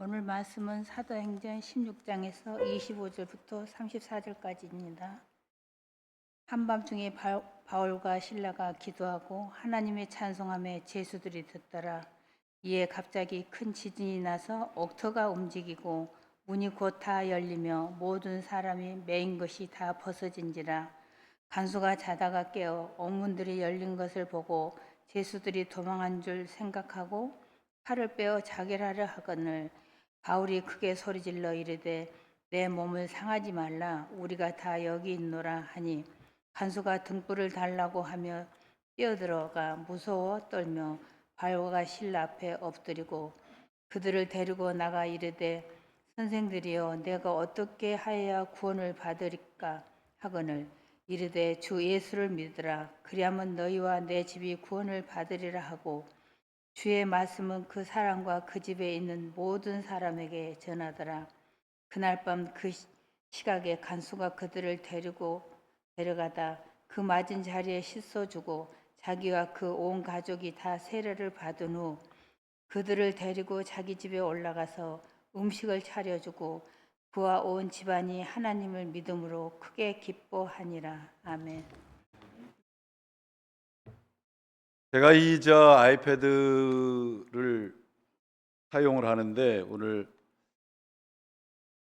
오늘 말씀은 사도행전 16장에서 25절부터 34절까지입니다. 한밤중에 바울과 실라가 기도하고 하나님의 찬송함에 제수들이 듣더라. 이에 갑자기 큰 지진이 나서 옥터가 움직이고 문이 곧 다 열리며 모든 사람이 매인 것이 다 벗어진지라. 간수가 자다가 깨어 옥문들이 열린 것을 보고 제수들이 도망한 줄 생각하고 칼을 빼어 자결하려 하거늘 바울이 크게 소리질러 이르되 내 몸을 상하지 말라 우리가 다 여기 있노라 하니 간수가 등불을 달라고 하며 뛰어들어가 무서워 떨며 바울과 실라 앞에 엎드리고 그들을 데리고 나가 이르되 선생들이여 내가 어떻게 하여야 구원을 받으리까 하거늘 이르되 주 예수를 믿으라 그리하면 너희와 내 집이 구원을 받으리라 하고 주의 말씀은 그 사람과 그 집에 있는 모든 사람에게 전하더라. 그날 밤 그 시각에 간수가 그들을 데려가다 그 맞은 자리에 씻어주고 자기와 그 온 가족이 다 세례를 받은 후 그들을 데리고 자기 집에 올라가서 음식을 차려주고 그와 온 집안이 하나님을 믿음으로 크게 기뻐하니라. 아멘. 제가 이 아이패드를 사용을 하는데 오늘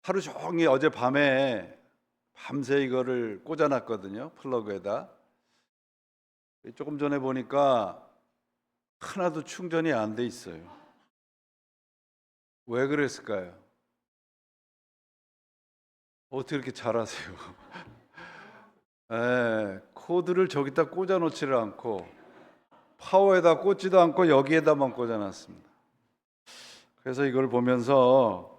하루 종일 어젯밤에 밤새 이거를 꽂아놨거든요. 플러그에다. 조금 전에 보니까 하나도 충전이 안 돼 있어요. 왜 그랬을까요? 어떻게 이렇게 잘하세요? 코드를 저기다 꽂아놓지를 않고 파워에다 꽂지도 않고 여기에다만 꽂아놨습니다. 그래서 이걸 보면서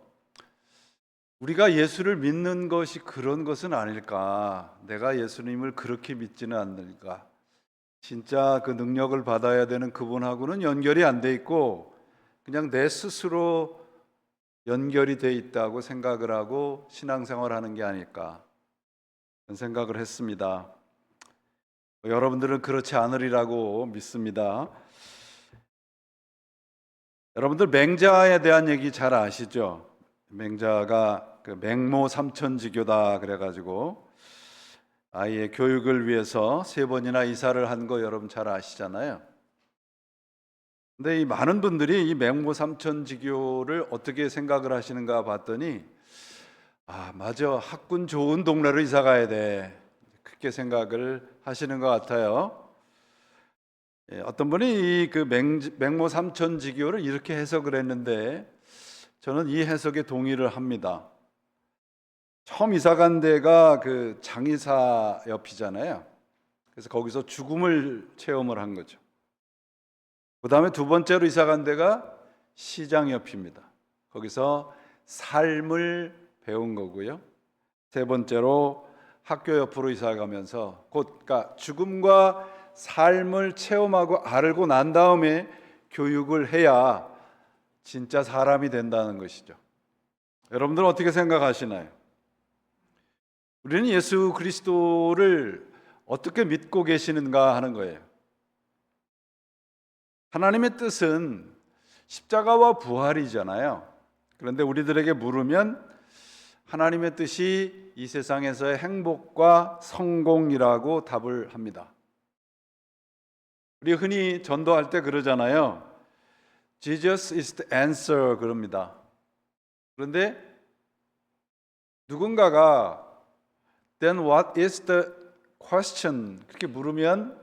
우리가 예수를 믿는 것이 그런 것은 아닐까? 내가 예수님을 그렇게 믿지는 않는가? 진짜 그 능력을 받아야 되는 그분하고는 연결이 안 돼 있고 그냥 내 스스로 연결이 돼 있다고 생각을 하고 신앙생활하는 게 아닐까? 그런 생각을 했습니다. 여러분들은 그렇지 않으리라고 믿습니다. 여러분들 맹자에 대한 얘기 잘 아시죠? 맹자가 그 맹모 삼천지교다 그래가지고 아이의 교육을 위해서 3번이나 이사를 한 거 여러분 잘 아시잖아요. 근데 이 많은 분들이 이 맹모 삼천지교를 어떻게 생각을 하시는가 봤더니 맞아, 학군 좋은 동네로 이사 가야 돼, 그렇게 생각을 하시는 것 같아요. 어떤 분이 이 그 맹모 삼천지교를 이렇게 해석을 했는데 저는 이 해석에 동의를 합니다. 처음 이사 간 데가 그 장의사 옆이잖아요. 그래서 거기서 죽음을 체험을 한 거죠. 그 다음에 두 번째로 이사 간 데가 시장 옆입니다. 거기서 삶을 배운 거고요. 세 번째로 학교 옆으로 이사 가면서 그러니까 죽음과 삶을 체험하고 알고 난 다음에 교육을 해야 진짜 사람이 된다는 것이죠. 여러분들은 어떻게 생각하시나요? 우리는 예수 그리스도를 어떻게 믿고 계시는가 하는 거예요. 하나님의 뜻은 십자가와 부활이잖아요. 그런데 우리들에게 물으면 하나님의 뜻이 이 세상에서의 행복과 성공이라고 답을 합니다. 우리 흔히 전도할 때 그러잖아요. Jesus is the answer 그럽니다. 그런데 누군가가 Then what is the question? 그렇게 물으면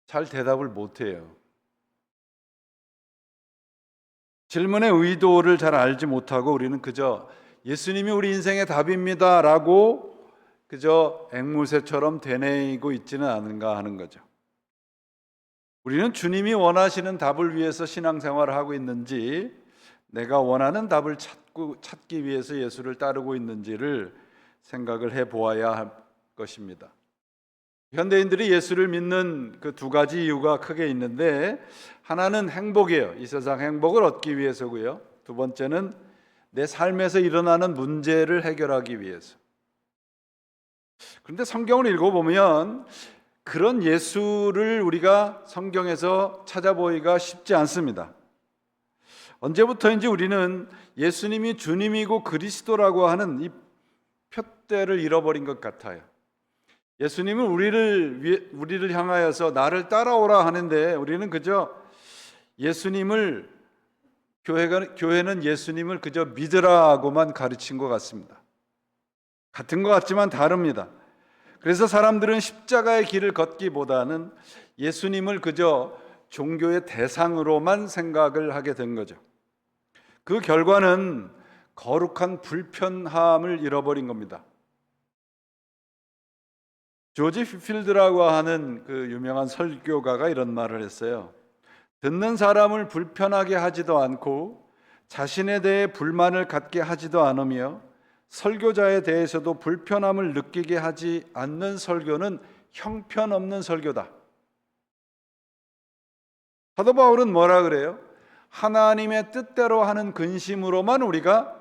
잘 대답을 못해요. 질문의 의도를 잘 알지 못하고 우리는 그저 예수님이 우리 인생의 답입니다 라고 그저 앵무새처럼 되뇌이고 있지는 않은가 하는 거죠. 우리는 주님이 원하시는 답을 위해서 신앙생활을 하고 있는지 내가 원하는 답을 찾기 위해서 예수를 따르고 있는지를 생각을 해보아야 할 것입니다. 현대인들이 예수를 믿는 그 두 가지 이유가 크게 있는데 하나는 행복이에요. 이 세상 행복을 얻기 위해서고요. 두 번째는 내 삶에서 일어나는 문제를 해결하기 위해서. 그런데 성경을 읽어보면 그런 예수를 우리가 성경에서 찾아보기가 쉽지 않습니다. 언제부터인지 우리는 예수님이 주님이고 그리스도라고 하는 이 표대를 잃어버린 것 같아요. 예수님은 우리를 향하여서 나를 따라오라 하는데 우리는 그저 예수님을 교회는 예수님을 그저 믿으라고만 가르친 것 같습니다. 같은 것 같지만 다릅니다. 그래서 사람들은 십자가의 길을 걷기보다는 예수님을 그저 종교의 대상으로만 생각을 하게 된 거죠. 그 결과는 거룩한 불편함을 잃어버린 겁니다. 조지 휘필드라고 하는 그 유명한 설교가가 이런 말을 했어요. 듣는 사람을 불편하게 하지도 않고 자신에 대해 불만을 갖게 하지도 않으며 설교자에 대해서도 불편함을 느끼게 하지 않는 설교는 형편없는 설교다. 사도 바울은 뭐라 그래요? 하나님의 뜻대로 하는 근심으로만 우리가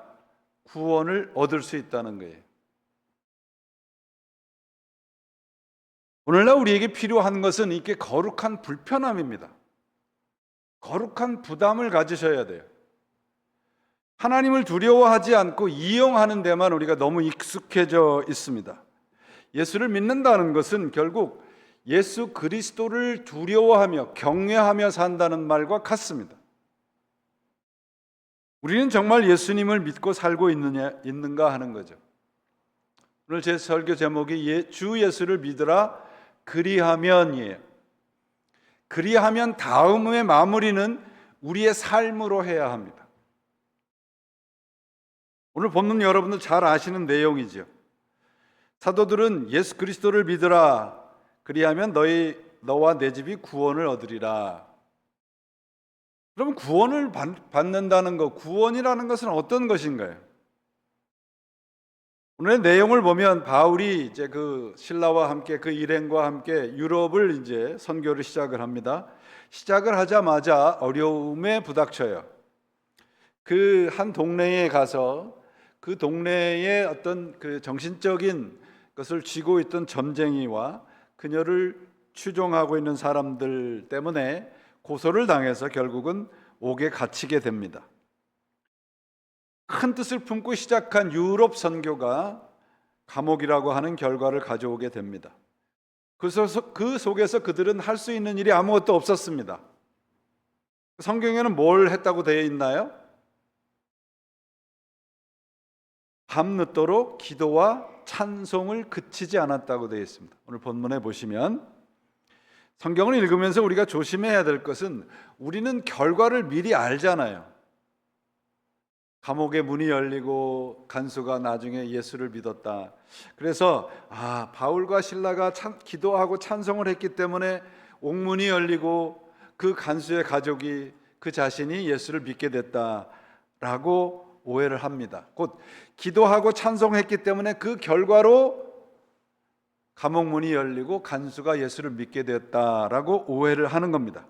구원을 얻을 수 있다는 거예요. 오늘날 우리에게 필요한 것은 이게 거룩한 불편함입니다. 거룩한 부담을 가지셔야 돼요. 하나님을 두려워하지 않고 이용하는 데만 우리가 너무 익숙해져 있습니다. 예수를 믿는다는 것은 결국 예수 그리스도를 두려워하며 경외하며 산다는 말과 같습니다. 우리는 정말 예수님을 믿고 살고 있는가 하는 거죠. 오늘 제 설교 제목이 주 예수를 믿으라 그리하면이에요. 그리하면 다음의 마무리는 우리의 삶으로 해야 합니다. 오늘 본문 여러분들 잘 아시는 내용이죠. 사도들은 예수 그리스도를 믿으라 그리하면 너와 내 집이 구원을 얻으리라. 그럼 구원을 받는다는 것, 구원이라는 것은 어떤 것인가요? 오늘의 내용을 보면 바울이 이제 그 신라와 함께 그 일행과 함께 유럽을 이제 선교를 시작을 합니다. 시작을 하자마자 어려움에 부닥쳐요. 그 한 동네에 가서 그 동네의 어떤 그 정신적인 것을 쥐고 있던 점쟁이와 그녀를 추종하고 있는 사람들 때문에 고소를 당해서 결국은 옥에 갇히게 됩니다. 큰 뜻을 품고 시작한 유럽 선교가 감옥이라고 하는 결과를 가져오게 됩니다. 그 속에서 그들은 할 수 있는 일이 아무것도 없었습니다. 성경에는 뭘 했다고 되어 있나요? 밤늦도록 기도와 찬송을 그치지 않았다고 되어 있습니다. 오늘 본문에 보시면 성경을 읽으면서 우리가 조심해야 될 것은 우리는 결과를 미리 알잖아요. 감옥의 문이 열리고 간수가 나중에 예수를 믿었다. 그래서 바울과 실라가 기도하고 찬송을 했기 때문에 옥문이 열리고 그 간수의 가족이 그 자신이 예수를 믿게 됐다라고 오해를 합니다. 곧 기도하고 찬송했기 때문에 그 결과로 감옥 문이 열리고 간수가 예수를 믿게 되었다라고 오해를 하는 겁니다.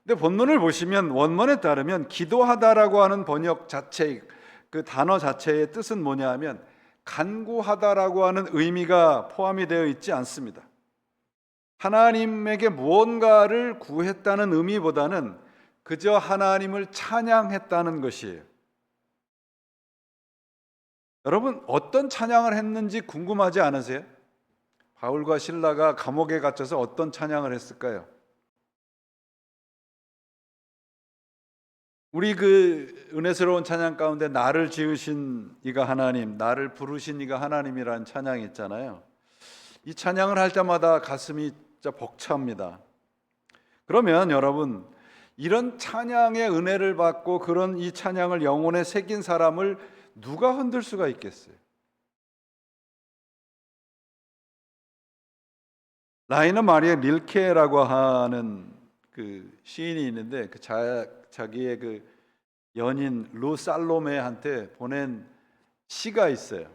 근데 본문을 보시면 원문에 따르면 기도하다라고 하는 번역 자체, 그 단어 자체의 뜻은 뭐냐 하면 간구하다라고 하는 의미가 포함이 되어 있지 않습니다. 하나님에게 무언가를 구했다는 의미보다는 그저 하나님을 찬양했다는 것이에요. 여러분 어떤 찬양을 했는지 궁금하지 않으세요? 바울과 실라가 감옥에 갇혀서 어떤 찬양을 했을까요? 우리 그 은혜스러운 찬양 가운데 나를 지으신 이가 하나님, 나를 부르신 이가 하나님이라는 찬양이 있잖아요. 이 찬양을 할 때마다 가슴이 진짜 벅찹니다. 그러면 여러분 이런 찬양의 은혜를 받고 그런 이 찬양을 영혼에 새긴 사람을 누가 흔들 수가 있겠어요? 라이너 마리아 릴케라고 하는 그 시인이 있는데 그 자기의 그 연인 루 살로메한테 보낸 시가 있어요.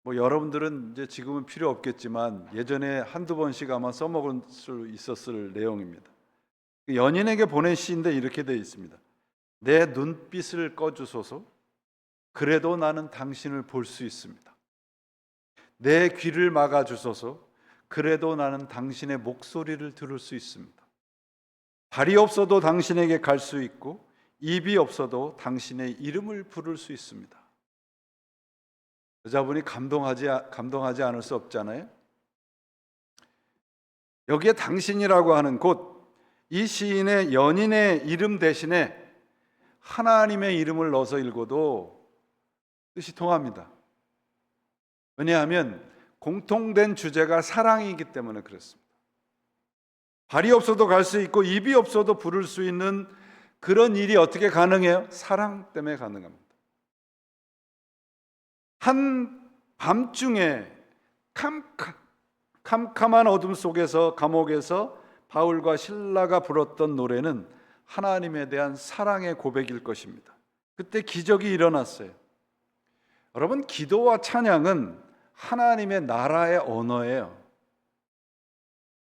뭐 여러분들은 이제 지금은 필요 없겠지만 예전에 한두 번씩 아마 써먹을 수 있었을 내용입니다. 그 연인에게 보낸 시인데 이렇게 되어 있습니다. 내 눈빛을 꺼주소서. 그래도 나는 당신을 볼 수 있습니다. 내 귀를 막아주소서. 그래도 나는 당신의 목소리를 들을 수 있습니다. 발이 없어도 당신에게 갈 수 있고 입이 없어도 당신의 이름을 부를 수 있습니다. 여자분이 감동하지 않을 수 없잖아요. 여기에 당신이라고 하는 곧 이 시인의 연인의 이름 대신에 하나님의 이름을 넣어서 읽어도 뜻이 통합니다. 왜냐하면 공통된 주제가 사랑이기 때문에 그렇습니다. 발이 없어도 갈 수 있고 입이 없어도 부를 수 있는 그런 일이 어떻게 가능해요? 사랑 때문에 가능합니다. 한 밤중에 캄캄한 어둠 속에서 감옥에서 바울과 실라가 불었던 노래는 하나님에 대한 사랑의 고백일 것입니다. 그때 기적이 일어났어요. 여러분, 기도와 찬양은 하나님의 나라의 언어예요.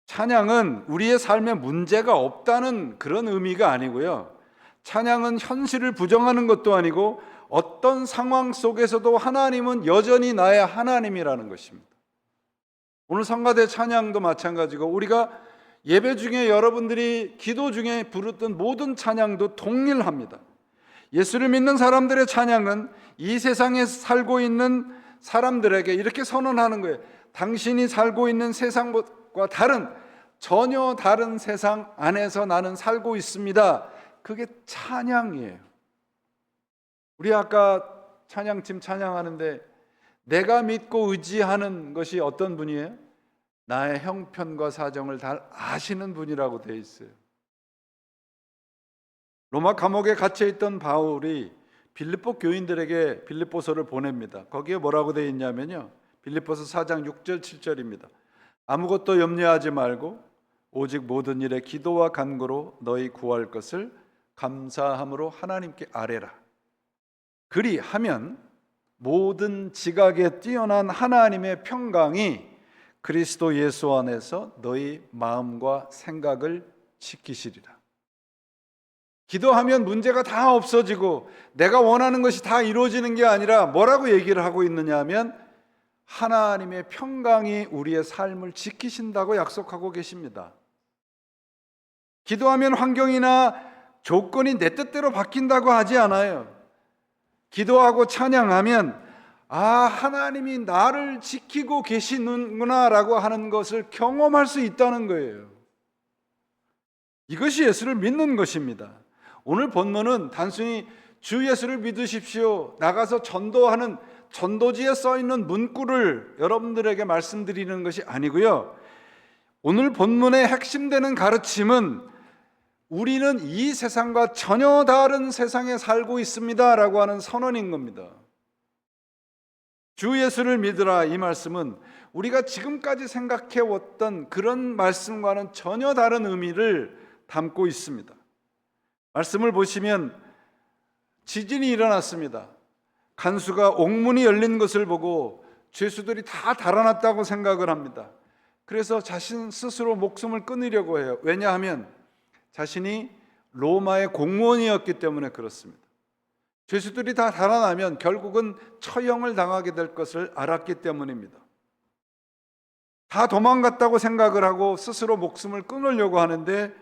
찬양은 우리의 삶에 문제가 없다는 그런 의미가 아니고요. 찬양은 현실을 부정하는 것도 아니고 어떤 상황 속에서도 하나님은 여전히 나의 하나님이라는 것입니다. 오늘 성가대 찬양도 마찬가지고 우리가 예배 중에 여러분들이 기도 중에 부르던 모든 찬양도 동일합니다. 예수를 믿는 사람들의 찬양은 이 세상에 살고 있는 사람들에게 이렇게 선언하는 거예요. 당신이 살고 있는 세상과 전혀 다른 세상 안에서 나는 살고 있습니다. 그게 찬양이에요. 우리 아까 찬양팀 찬양하는데 내가 믿고 의지하는 것이 어떤 분이에요? 나의 형편과 사정을 잘 아시는 분이라고 되어 있어요. 로마 감옥에 갇혀 있던 바울이 빌립보 교인들에게 빌립보서를 보냅니다. 거기에 뭐라고 되어 있냐면요, 빌립보서 4장 6절 7절입니다. 아무것도 염려하지 말고 오직 모든 일에 기도와 간구로 너희 구할 것을 감사함으로 하나님께 아뢰라. 그리하면 모든 지각에 뛰어난 하나님의 평강이 그리스도 예수 안에서 너희 마음과 생각을 지키시리라. 기도하면 문제가 다 없어지고 내가 원하는 것이 다 이루어지는 게 아니라 뭐라고 얘기를 하고 있느냐 하면 하나님의 평강이 우리의 삶을 지키신다고 약속하고 계십니다. 기도하면 환경이나 조건이 내 뜻대로 바뀐다고 하지 않아요. 기도하고 찬양하면 하나님이 나를 지키고 계시는구나 라고 하는 것을 경험할 수 있다는 거예요. 이것이 예수를 믿는 것입니다. 오늘 본문은 단순히 주 예수를 믿으십시오, 나가서 전도하는 전도지에 써 있는 문구를 여러분들에게 말씀드리는 것이 아니고요. 오늘 본문의 핵심되는 가르침은 우리는 이 세상과 전혀 다른 세상에 살고 있습니다 라고 하는 선언인 겁니다. 주 예수를 믿으라, 이 말씀은 우리가 지금까지 생각해왔던 그런 말씀과는 전혀 다른 의미를 담고 있습니다. 말씀을 보시면 지진이 일어났습니다. 간수가 옥문이 열린 것을 보고 죄수들이 다 달아났다고 생각을 합니다. 그래서 자신 스스로 목숨을 끊으려고 해요. 왜냐하면 자신이 로마의 공무원이었기 때문에 그렇습니다. 죄수들이 다 달아나면 결국은 처형을 당하게 될 것을 알았기 때문입니다. 다 도망갔다고 생각을 하고 스스로 목숨을 끊으려고 하는데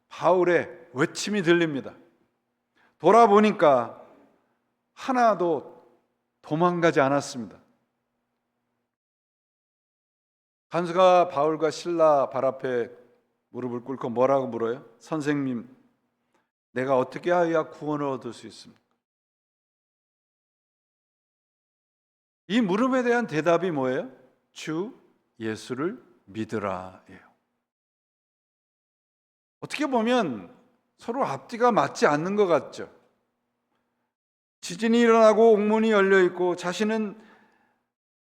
바울의 외침이 들립니다. 돌아보니까 하나도 도망가지 않았습니다. 간수가 바울과 실라 발 앞에 무릎을 꿇고 뭐라고 물어요? 선생님, 내가 어떻게 해야 구원을 얻을 수 있습니까? 이 물음에 대한 대답이 뭐예요? 주 예수를 믿으라예요. 어떻게 보면 서로 앞뒤가 맞지 않는 것 같죠. 지진이 일어나고 옥문이 열려 있고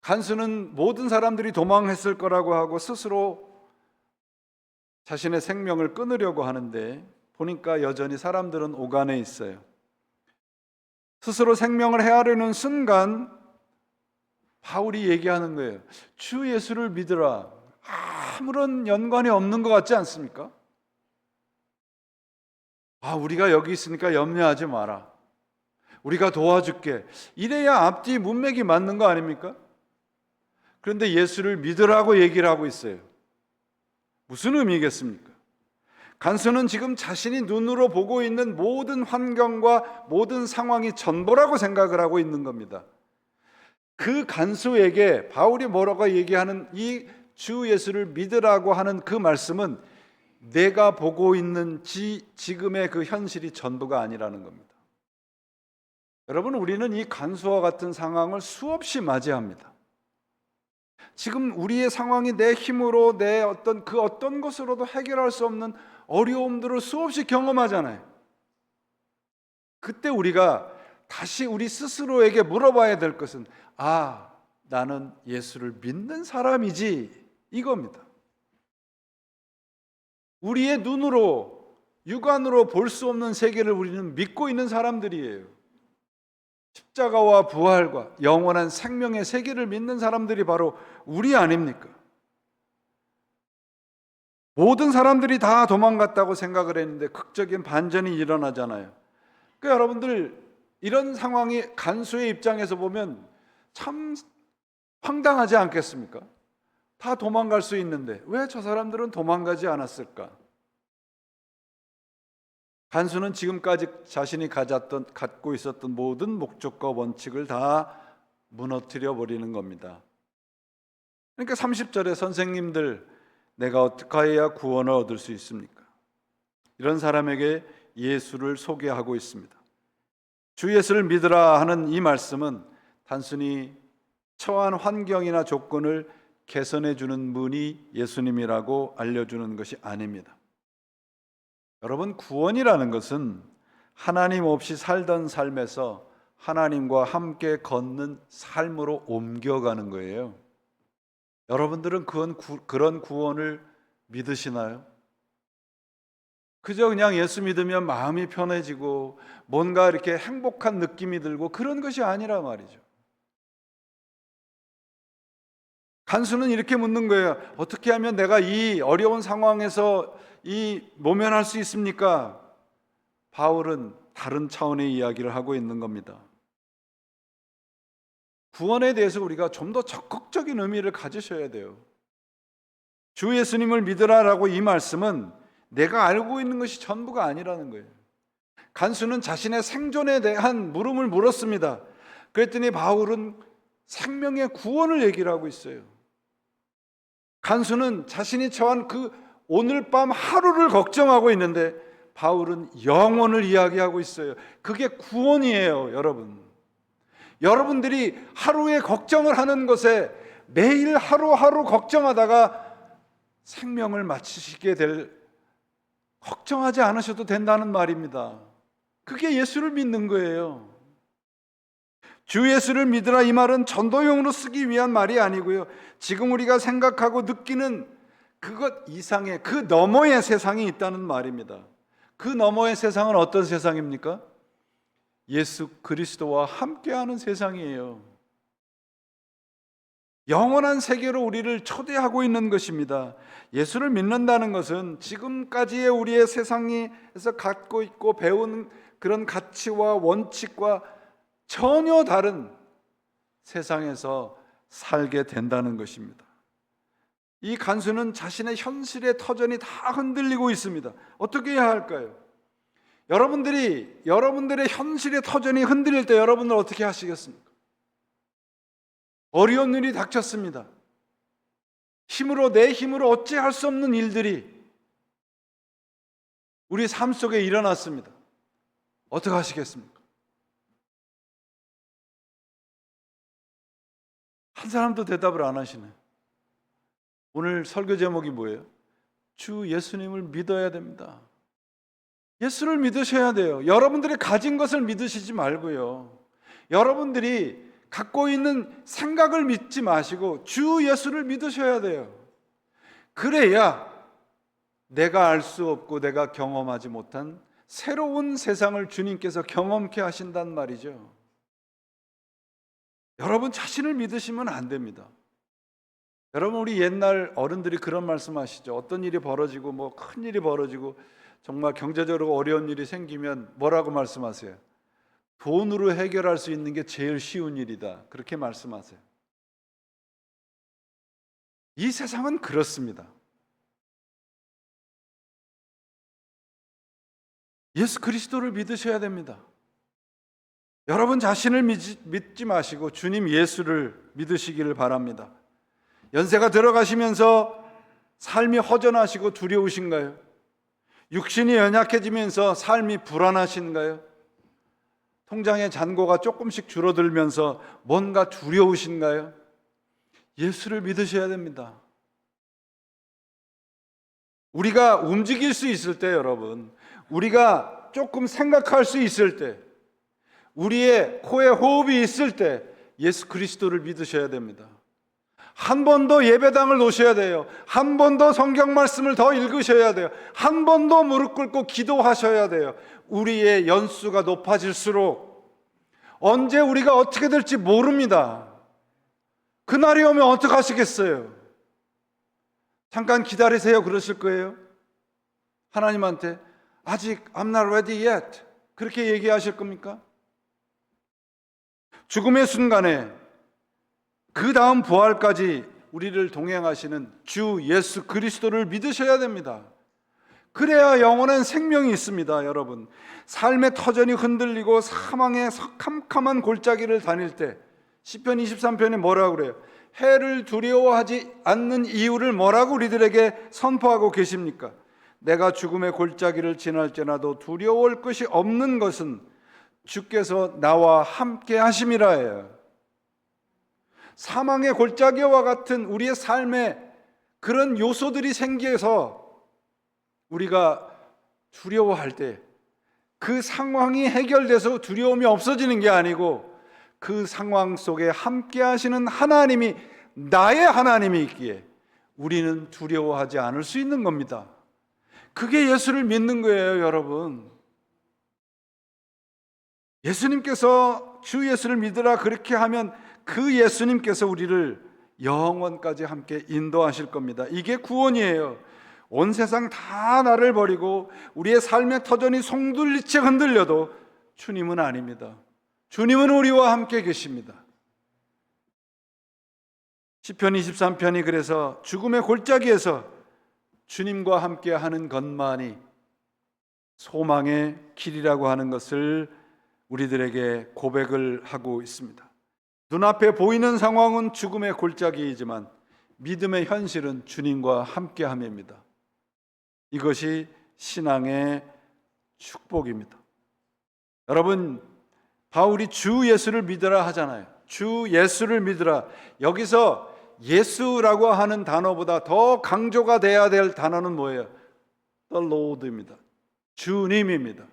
간수는 모든 사람들이 도망했을 거라고 하고 스스로 자신의 생명을 끊으려고 하는데 보니까 여전히 사람들은 오간에 있어요. 스스로 생명을 헤아리는 순간 바울이 얘기하는 거예요. 주 예수를 믿으라. 아무런 연관이 없는 것 같지 않습니까? 우리가 여기 있으니까 염려하지 마라. 우리가 도와줄게. 이래야 앞뒤 문맥이 맞는 거 아닙니까? 그런데 예수를 믿으라고 얘기를 하고 있어요. 무슨 의미겠습니까? 간수는 지금 자신이 눈으로 보고 있는 모든 환경과 모든 상황이 전부라고 생각을 하고 있는 겁니다. 그 간수에게 바울이 뭐라고 얘기하는 이 주 예수를 믿으라고 하는 그 말씀은 내가 보고 있는 지금의 그 현실이 전부가 아니라는 겁니다. 여러분, 우리는 이 간수와 같은 상황을 수없이 맞이합니다. 지금 우리의 상황이 내 힘으로 내 어떤 것으로도 해결할 수 없는 어려움들을 수없이 경험하잖아요. 그때 우리가 다시 우리 스스로에게 물어봐야 될 것은 나는 예수를 믿는 사람이지, 이겁니다. 우리의 눈으로 육안으로 볼 수 없는 세계를 우리는 믿고 있는 사람들이에요. 십자가와 부활과 영원한 생명의 세계를 믿는 사람들이 바로 우리 아닙니까? 모든 사람들이 다 도망갔다고 생각을 했는데 극적인 반전이 일어나잖아요. 그러니까 여러분들, 이런 상황이 간수의 입장에서 보면 참 황당하지 않겠습니까? 다 도망갈 수 있는데 왜 저 사람들은 도망가지 않았을까? 간수는 지금까지 자신이 갖고 있었던 모든 목적과 원칙을 다 무너뜨려 버리는 겁니다. 그러니까 30절에 선생님들, 내가 어떻게 해야 구원을 얻을 수 있습니까? 이런 사람에게 예수를 소개하고 있습니다. 주 예수를 믿으라 하는 이 말씀은 단순히 처한 환경이나 조건을 개선해 주는 분이 예수님이라고 알려주는 것이 아닙니다. 여러분, 구원이라는 것은 하나님 없이 살던 삶에서 하나님과 함께 걷는 삶으로 옮겨가는 거예요. 여러분들은 그런 구원을 믿으시나요? 그저 그냥 예수 믿으면 마음이 편해지고 뭔가 이렇게 행복한 느낌이 들고 그런 것이 아니라 말이죠. 간수는 이렇게 묻는 거예요. 어떻게 하면 내가 이 어려운 상황에서 모면할 수 있습니까? 바울은 다른 차원의 이야기를 하고 있는 겁니다. 구원에 대해서 우리가 좀 더 적극적인 의미를 가지셔야 돼요. 주 예수님을 믿으라라고 이 말씀은 내가 알고 있는 것이 전부가 아니라는 거예요. 간수는 자신의 생존에 대한 물음을 물었습니다. 그랬더니 바울은 생명의 구원을 얘기를 하고 있어요. 간수는 자신이 처한 그 오늘 밤 하루를 걱정하고 있는데 바울은 영원을 이야기하고 있어요. 그게 구원이에요, 여러분. 여러분들이 하루에 걱정을 하는 것에 매일 하루하루 걱정하다가 생명을 마치시게 걱정하지 않으셔도 된다는 말입니다. 그게 예수를 믿는 거예요. 주 예수를 믿으라, 이 말은 전도용으로 쓰기 위한 말이 아니고요, 지금 우리가 생각하고 느끼는 그것 이상의 그 너머의 세상이 있다는 말입니다. 그 너머의 세상은 어떤 세상입니까? 예수 그리스도와 함께하는 세상이에요. 영원한 세계로 우리를 초대하고 있는 것입니다. 예수를 믿는다는 것은 지금까지의 우리의 세상에서 갖고 있고 배운 그런 가치와 원칙과 전혀 다른 세상에서 살게 된다는 것입니다. 이 간수는 자신의 현실의 터전이 다 흔들리고 있습니다. 어떻게 해야 할까요? 여러분들의 현실의 터전이 흔들릴 때 여러분들 어떻게 하시겠습니까? 어려운 일이 닥쳤습니다. 내 힘으로 어찌할 수 없는 일들이 우리 삶 속에 일어났습니다. 어떻게 하시겠습니까? 한 사람도 대답을 안 하시네. 오늘 설교 제목이 뭐예요? 주 예수님을 믿어야 됩니다. 예수를 믿으셔야 돼요. 여러분들이 가진 것을 믿으시지 말고요, 여러분들이 갖고 있는 생각을 믿지 마시고 주 예수를 믿으셔야 돼요. 그래야 내가 알 수 없고 내가 경험하지 못한 새로운 세상을 주님께서 경험케 하신단 말이죠. 여러분 자신을 믿으시면 안 됩니다. 여러분, 우리 옛날 어른들이 그런 말씀하시죠. 어떤 일이 벌어지고 큰 일이 벌어지고 정말 경제적으로 어려운 일이 생기면 뭐라고 말씀하세요? 돈으로 해결할 수 있는 게 제일 쉬운 일이다, 그렇게 말씀하세요. 이 세상은 그렇습니다. 예수 그리스도를 믿으셔야 됩니다. 여러분 자신을 믿지 마시고 주님 예수를 믿으시기를 바랍니다. 연세가 들어가시면서 삶이 허전하시고 두려우신가요? 육신이 연약해지면서 삶이 불안하신가요? 통장의 잔고가 조금씩 줄어들면서 뭔가 두려우신가요? 예수를 믿으셔야 됩니다. 우리가 움직일 수 있을 때, 여러분, 우리가 조금 생각할 수 있을 때, 우리의 코에 호흡이 있을 때 예수 그리스도를 믿으셔야 됩니다. 한 번 더 예배당을 놓으셔야 돼요. 한 번 더 성경 말씀을 더 읽으셔야 돼요. 한 번 더 무릎 꿇고 기도하셔야 돼요. 우리의 연수가 높아질수록 언제 우리가 어떻게 될지 모릅니다. 그날이 오면 어떡하시겠어요? 잠깐 기다리세요 그러실 거예요? 하나님한테 아직 I'm not ready yet 그렇게 얘기하실 겁니까? 죽음의 순간에 그 다음 부활까지 우리를 동행하시는 주 예수 그리스도를 믿으셔야 됩니다. 그래야 영원한 생명이 있습니다. 여러분, 삶의 터전이 흔들리고 사망의 캄캄한 골짜기를 다닐 때 시편 23편에 뭐라고 그래요? 해를 두려워하지 않는 이유를 뭐라고 우리들에게 선포하고 계십니까? 내가 죽음의 골짜기를 지날지라도 두려워할 것이 없는 것은 주께서 나와 함께 하심이라예요. 사망의 골짜기와 같은 우리의 삶에 그런 요소들이 생겨서 우리가 두려워할 때 그 상황이 해결돼서 두려움이 없어지는 게 아니고 그 상황 속에 함께 하시는 하나님이 나의 하나님이 있기에 우리는 두려워하지 않을 수 있는 겁니다. 그게 예수를 믿는 거예요, 여러분. 예수님께서 주 예수를 믿으라 그렇게 하면 그 예수님께서 우리를 영원까지 함께 인도하실 겁니다. 이게 구원이에요. 온 세상 다 나를 버리고 우리의 삶의 터전이 송둘리채 흔들려도 주님은 아닙니다. 주님은 우리와 함께 계십니다. 시편 23편이 그래서 죽음의 골짜기에서 주님과 함께 하는 것만이 소망의 길이라고 하는 것을 우리들에게 고백을 하고 있습니다. 눈앞에 보이는 상황은 죽음의 골짜기이지만 믿음의 현실은 주님과 함께함입니다. 이것이 신앙의 축복입니다. 여러분, 바울이 주 예수를 믿으라 하잖아요. 주 예수를 믿으라. 여기서 예수라고 하는 단어보다 더 강조가 돼야 될 단어는 뭐예요? The Lord입니다. 주님입니다.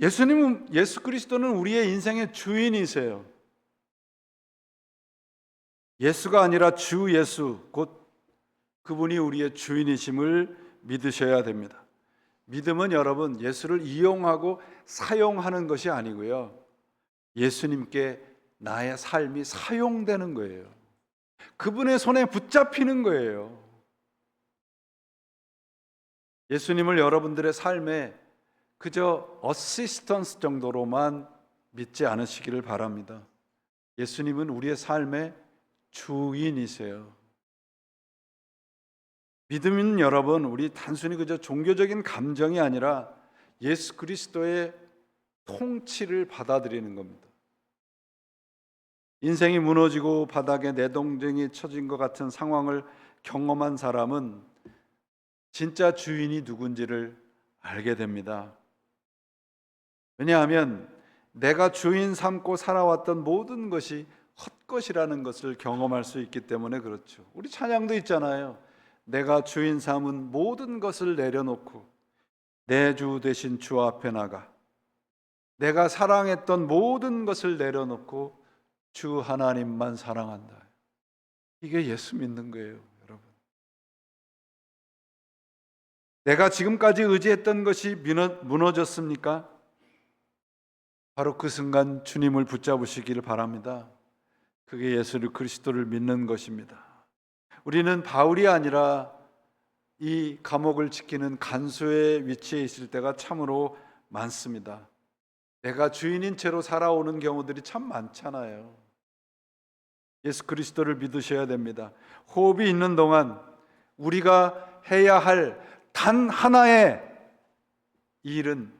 예수 그리스도는 우리의 인생의 주인이세요. 예수가 아니라 주 예수, 곧 그분이 우리의 주인이심을 믿으셔야 됩니다. 믿음은 여러분 예수를 이용하고 사용하는 것이 아니고요, 예수님께 나의 삶이 사용되는 거예요. 그분의 손에 붙잡히는 거예요. 예수님을 여러분들의 삶에 그저 어시스턴스 정도로만 믿지 않으시기를 바랍니다. 예수님은 우리의 삶의 주인이세요. 믿음은 여러분, 우리 단순히 그저 종교적인 감정이 아니라 예수 그리스도의 통치를 받아들이는 겁니다. 인생이 무너지고 바닥에 내동댕이 쳐진 것 같은 상황을 경험한 사람은 진짜 주인이 누군지를 알게 됩니다. 왜냐하면 내가 주인 삼고 살아왔던 모든 것이 헛것이라는 것을 경험할 수 있기 때문에 그렇죠. 우리 찬양도 있잖아요. 내가 주인 삼은 모든 것을 내려놓고 내 주 되신 주 앞에 나가 내가 사랑했던 모든 것을 내려놓고 주 하나님만 사랑한다. 이게 예수 믿는 거예요, 여러분. 내가 지금까지 의지했던 것이 무너졌습니까? 바로 그 순간 주님을 붙잡으시기를 바랍니다. 그게 예수 그리스도를 믿는 것입니다. 우리는 바울이 아니라 이 감옥을 지키는 간수의 위치에 있을 때가 참으로 많습니다. 내가 주인인 채로 살아오는 경우들이 참 많잖아요. 예수 그리스도를 믿으셔야 됩니다. 호흡이 있는 동안 우리가 해야 할 단 하나의 이 일은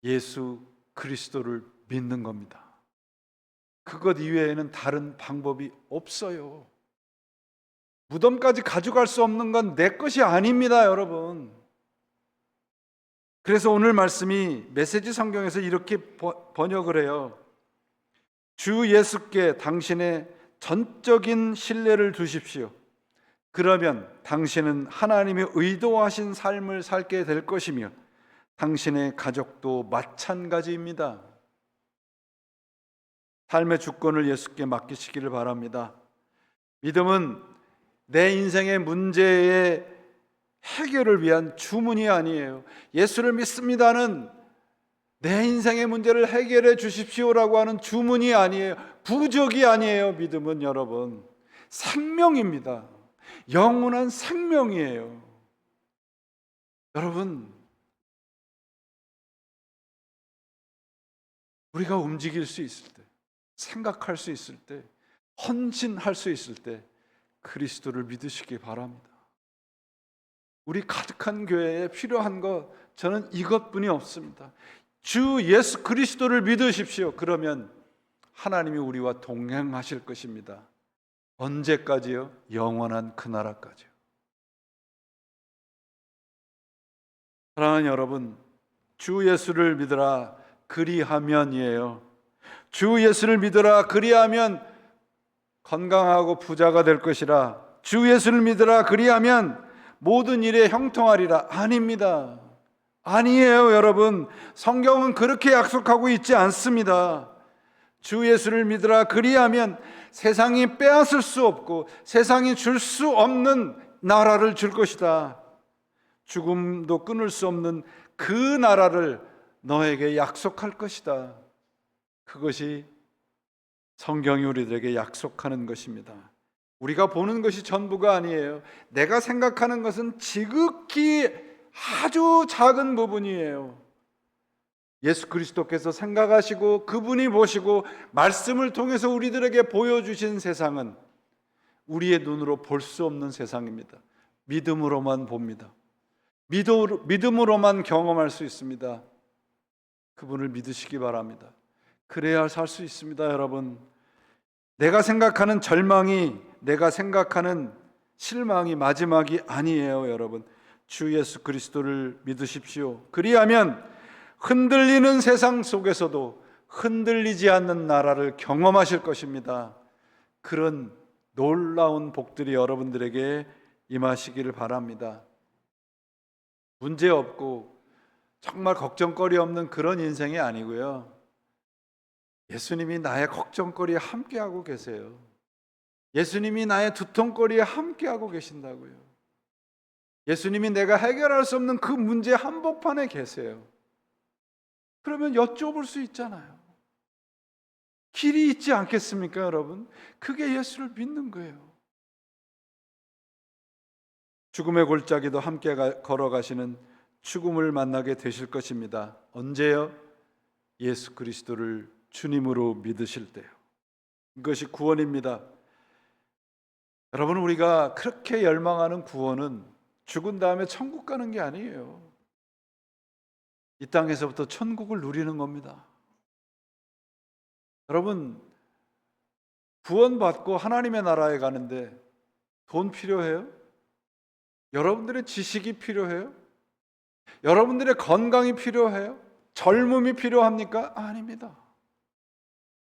예수 그리스도를 믿는 겁니다. 그것 이외에는 다른 방법이 없어요. 무덤까지 가져갈 수 없는 건 내 것이 아닙니다, 여러분. 그래서 오늘 말씀이 메시지 성경에서 이렇게 번역을 해요. 주 예수께 당신의 전적인 신뢰를 두십시오. 그러면 당신은 하나님의 의도하신 삶을 살게 될 것이며 당신의 가족도 마찬가지입니다. 삶의 주권을 예수께 맡기시기를 바랍니다. 믿음은 내 인생의 문제의 해결을 위한 주문이 아니에요. 예수를 믿습니다는 내 인생의 문제를 해결해 주십시오라고 하는 주문이 아니에요. 부족이 아니에요. 믿음은 여러분 생명입니다. 영원한 생명이에요. 여러분, 우리가 움직일 수 있을 때, 생각할 수 있을 때, 헌신할 수 있을 때 그리스도를 믿으시기 바랍니다. 우리 가득한 교회에 필요한 것, 저는 이것뿐이 없습니다. 주 예수 그리스도를 믿으십시오. 그러면 하나님이 우리와 동행하실 것입니다. 언제까지요? 영원한 그 나라까지요. 사랑하는 여러분, 주 예수를 믿으라 그리하면이에요. 주 예수를 믿으라 그리하면 건강하고 부자가 될 것이라, 주 예수를 믿으라 그리하면 모든 일에 형통하리라. 아닙니다. 아니에요, 여러분. 성경은 그렇게 약속하고 있지 않습니다. 주 예수를 믿으라 그리하면 세상이 빼앗을 수 없고 세상이 줄 수 없는 나라를 줄 것이다. 죽음도 끊을 수 없는 그 나라를 너에게 약속할 것이다. 그것이 성경이 우리들에게 약속하는 것입니다. 우리가 보는 것이 전부가 아니에요. 내가 생각하는 것은 지극히 아주 작은 부분이에요. 예수 그리스도께서 생각하시고 그분이 보시고 말씀을 통해서 우리들에게 보여주신 세상은 우리의 눈으로 볼 수 없는 세상입니다. 믿음으로만 봅니다. 믿음으로만 경험할 수 있습니다. 그분을 믿으시기 바랍니다. 그래야 살 수 있습니다, 여러분. 내가 생각하는 절망이, 내가 생각하는 실망이 마지막이 아니에요, 여러분. 주 예수 그리스도를 믿으십시오. 그리하면 흔들리는 세상 속에서도 흔들리지 않는 나라를 경험하실 것입니다. 그런 놀라운 복들이 여러분들에게 임하시기를 바랍니다. 문제 없고 정말 걱정거리 없는 그런 인생이 아니고요. 예수님이 나의 걱정거리에 함께하고 계세요. 예수님이 나의 두통거리에 함께하고 계신다고요. 예수님이 내가 해결할 수 없는 그 문제 한복판에 계세요. 그러면 여쭤볼 수 있잖아요. 길이 있지 않겠습니까, 여러분? 그게 예수를 믿는 거예요. 죽음의 골짜기도 함께 걸어가시는 죽음을 만나게 되실 것입니다. 언제요? 예수 그리스도를 주님으로 믿으실 때요. 이것이 구원입니다. 여러분, 우리가 그렇게 열망하는 구원은 죽은 다음에 천국 가는 게 아니에요. 이 땅에서부터 천국을 누리는 겁니다. 여러분, 구원받고 하나님의 나라에 가는데 돈 필요해요? 여러분들의 지식이 필요해요? 여러분들의 건강이 필요해요? 젊음이 필요합니까? 아닙니다.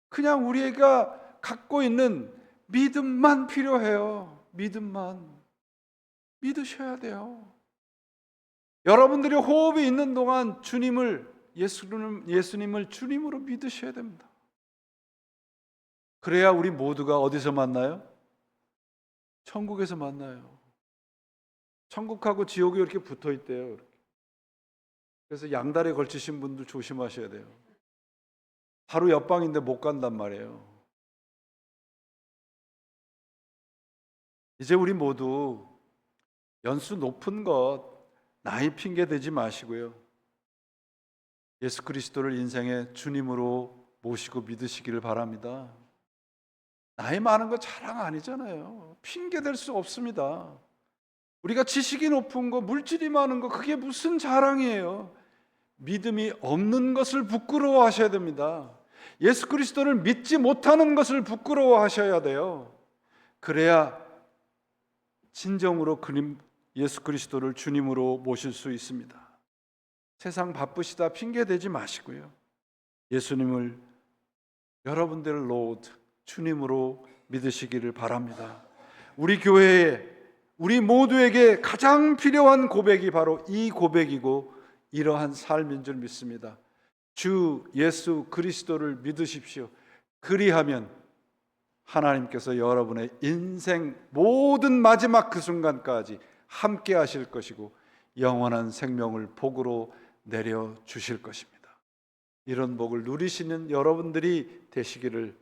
그냥 우리가 갖고 있는 믿음만 필요해요. 믿음만. 믿으셔야 돼요. 여러분들이 호흡이 있는 동안 예수님을 주님으로 믿으셔야 됩니다. 그래야 우리 모두가 어디서 만나요? 천국에서 만나요. 천국하고 지옥이 이렇게 붙어 있대요. 그래서 양다리에 걸치신 분들 조심하셔야 돼요. 바로 옆방인데 못 간단 말이에요. 이제 우리 모두 연수 높은 것 나이 핑계 대지 마시고요. 예수 그리스도를 인생의 주님으로 모시고 믿으시기를 바랍니다. 나이 많은 거 자랑 아니잖아요. 핑계 댈 수 없습니다. 우리가 지식이 높은 거, 물질이 많은 거, 그게 무슨 자랑이에요? 믿음이 없는 것을 부끄러워하셔야 됩니다. 예수 그리스도를 믿지 못하는 것을 부끄러워하셔야 돼요. 그래야 진정으로 예수 그리스도를 주님으로 모실 수 있습니다. 세상 바쁘시다 핑계대지 마시고요. 예수님을 여러분들 로드 주님으로 믿으시기를 바랍니다. 우리 교회에 우리 모두에게 가장 필요한 고백이 바로 이 고백이고 이러한 삶인 줄 믿습니다. 주 예수 그리스도를 믿으십시오. 그리하면 하나님께서 여러분의 인생 모든 마지막 그 순간까지 함께 하실 것이고 영원한 생명을 복으로 내려주실 것입니다. 이런 복을 누리시는 여러분들이 되시기를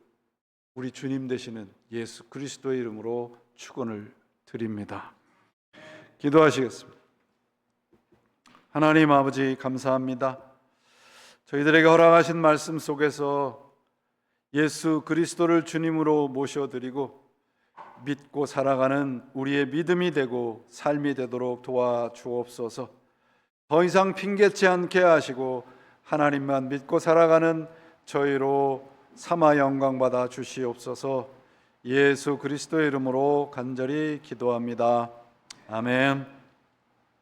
우리 주님 되시는 예수 그리스도의 이름으로 축원을 드립니다. 기도하시겠습니다. 하나님 아버지 감사합니다. 저희들에게 허락하신 말씀 속에서 예수 그리스도를 주님으로 모셔드리고 믿고 살아가는 우리의 믿음이 되고 삶이 되도록 도와주옵소서. 더 이상 핑계치 않게 하시고 하나님만 믿고 살아가는 저희로 삼아 영광 받아 주시옵소서. 예수 그리스도의 이름으로 간절히 기도합니다. 아멘.